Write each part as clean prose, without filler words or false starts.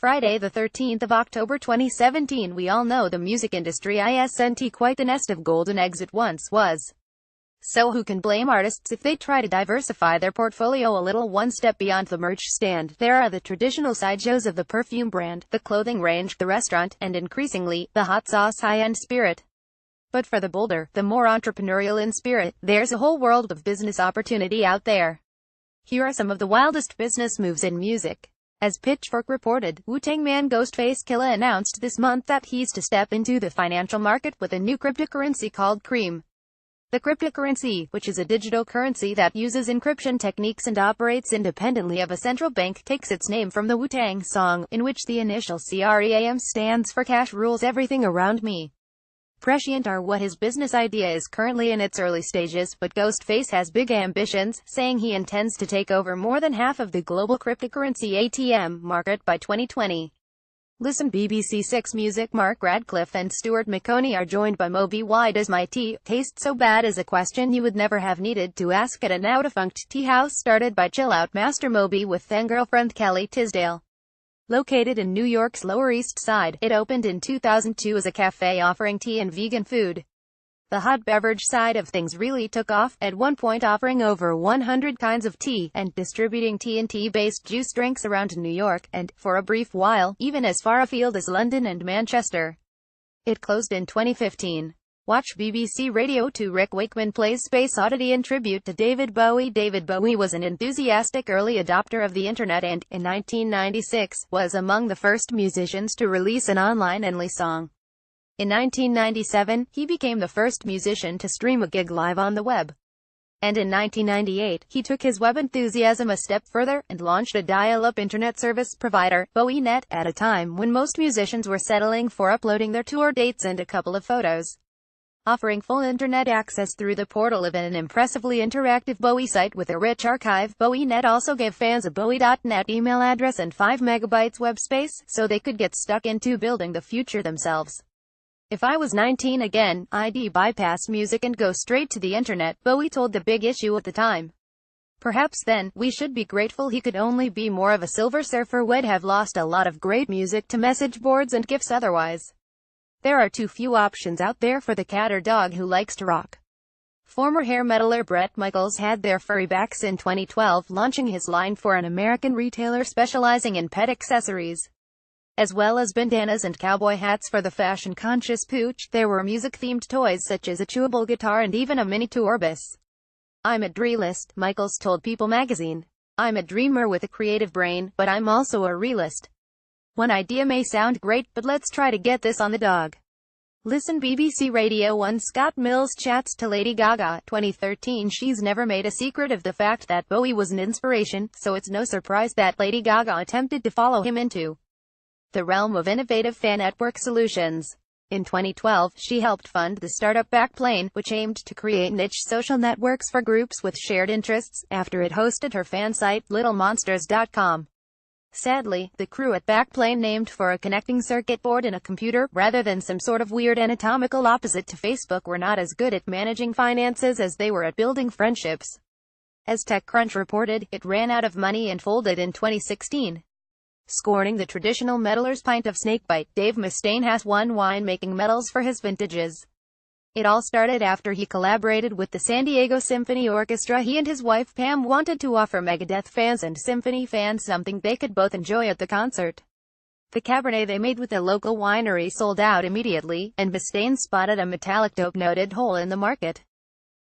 Friday the 13th of October 2017. We all know the music industry isn't quite the nest of golden eggs it once was. So who can blame artists if they try to diversify their portfolio a little? One step beyond the merch stand, there are the traditional sideshows of the perfume brand, the clothing range, the restaurant, and increasingly, the hot sauce high-end spirit. But for the bolder, the more entrepreneurial in spirit, there's a whole world of business opportunity out there. Here are some of the wildest business moves in music. As Pitchfork reported, Wu-Tang man Ghostface Killah announced this month that he's to step into the financial market with a new cryptocurrency called Cream. The cryptocurrency, which is a digital currency that uses encryption techniques and operates independently of a central bank, takes its name from the Wu-Tang song, in which the initial CREAM stands for Cash Rules Everything Around Me. Prescient are what his business idea is currently in its early stages, but Ghostface has big ambitions, saying he intends to take over more than half of the global cryptocurrency ATM market by 2020. Listen BBC Six Music. Mark Radcliffe and Stuart McConey are joined by Moby. Why does my tea taste so bad is a question you would never have needed to ask at a now-defunct tea house started by chill-out master Moby with then-girlfriend Kelly Tisdale. Located in New York's Lower East Side, it opened in 2002 as a cafe offering tea and vegan food. The hot beverage side of things really took off, at one point offering over 100 kinds of tea, and distributing tea and tea-based juice drinks around New York, and, for a brief while, even as far afield as London and Manchester. It closed in 2015. Watch BBC Radio 2. Rick Wakeman plays Space Oddity in tribute to David Bowie. David Bowie was an enthusiastic early adopter of the internet and, in 1996, was among the first musicians to release an online-only song. In 1997, he became the first musician to stream a gig live on the web. And in 1998, he took his web enthusiasm a step further, and launched a dial-up internet service provider, BowieNet, at a time when most musicians were settling for uploading their tour dates and a couple of photos. Offering full internet access through the portal of an impressively interactive Bowie site with a rich archive, BowieNet also gave fans a Bowie.net email address and 5 megabytes web space, so they could get stuck into building the future themselves. If I was 19 again, I'd bypass music and go straight to the internet, Bowie told The Big Issue at the time. Perhaps then, we should be grateful he could only be more of a Silver Surfer. We'd have lost a lot of great music to message boards and GIFs otherwise. There are too few options out there for the cat or dog who likes to rock. Former hair metaler Bret Michaels had their furry backs in 2012, launching his line for an American retailer specializing in pet accessories. As well as bandanas and cowboy hats for the fashion-conscious pooch, there were music-themed toys such as a chewable guitar and even a mini Tourbus. I'm a dreamist, Michaels told People magazine. I'm a dreamer with a creative brain, but I'm also a realist. One idea may sound great, but let's try to get this on the dog. Listen BBC Radio 1. Scott Mills chats to Lady Gaga, 2013. She's never made a secret of the fact that Bowie was an inspiration, so it's no surprise that Lady Gaga attempted to follow him into the realm of innovative fan network solutions. In 2012, she helped fund the startup Backplane, which aimed to create niche social networks for groups with shared interests, after it hosted her fan site, littlemonsters.com. Sadly, the crew at Backplane named for a connecting circuit board in a computer, rather than some sort of weird anatomical opposite to Facebook, were not as good at managing finances as they were at building friendships. As TechCrunch reported, it ran out of money and folded in 2016. Scorning the traditional meddler's pint of snakebite, Dave Mustaine has won winemaking medals for his vintages. It all started after he collaborated with the San Diego Symphony Orchestra. He and his wife Pam wanted to offer Megadeth fans and symphony fans something they could both enjoy at the concert. The Cabernet they made with a local winery sold out immediately, and Mustaine spotted a metallic dope-noted hole in the market.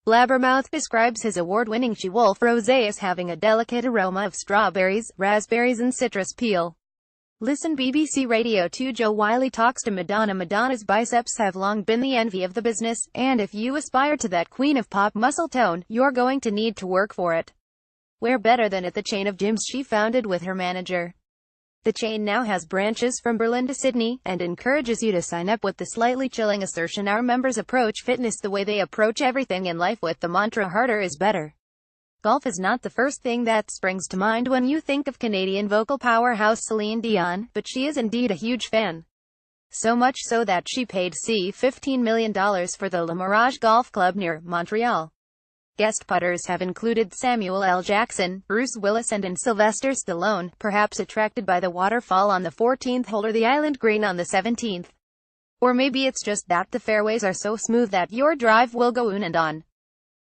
Blabbermouth describes his award-winning She Wolf Rosé as having a delicate aroma of strawberries, raspberries and citrus peel. Listen BBC Radio 2. Joe Wiley talks to Madonna. Madonna's biceps have long been the envy of the business, and if you aspire to that queen of pop muscle tone, you're going to need to work for it. Where better than at the chain of gyms she founded with her manager? The chain now has branches from Berlin to Sydney, and encourages you to sign up with the slightly chilling assertion our members approach fitness the way they approach everything in life, with the mantra harder is better. Golf is not the first thing that springs to mind when you think of Canadian vocal powerhouse Celine Dion, but she is indeed a huge fan. So much so that she paid $15 million for the Le Mirage Golf Club near Montreal. Guest putters have included Samuel L. Jackson, Bruce Willis and Sylvester Stallone, perhaps attracted by the waterfall on the 14th hole or the island green on the 17th. Or maybe it's just that the fairways are so smooth that your drive will go on and on.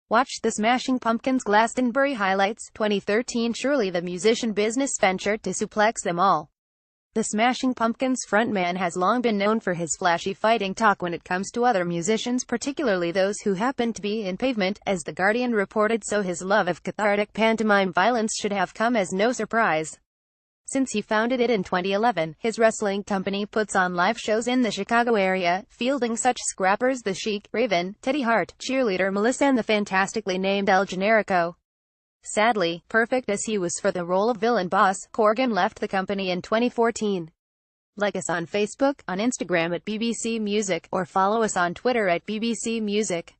Watch the Smashing Pumpkins Glastonbury highlights, 2013. Surely the musician business ventured to suplex them all. The Smashing Pumpkins frontman has long been known for his flashy fighting talk when it comes to other musicians, particularly those who happen to be in Pavement, as The Guardian reported, so his love of cathartic pantomime violence should have come as no surprise. Since he founded it in 2011, his wrestling company puts on live shows in the Chicago area, fielding such scrappers the Sheik, Raven, Teddy Hart, Cheerleader Melissa and the fantastically named El Generico. Sadly, perfect as he was for the role of villain boss, Corgan left the company in 2014. Like us on Facebook, on Instagram at BBC Music, or follow us on Twitter at BBC Music.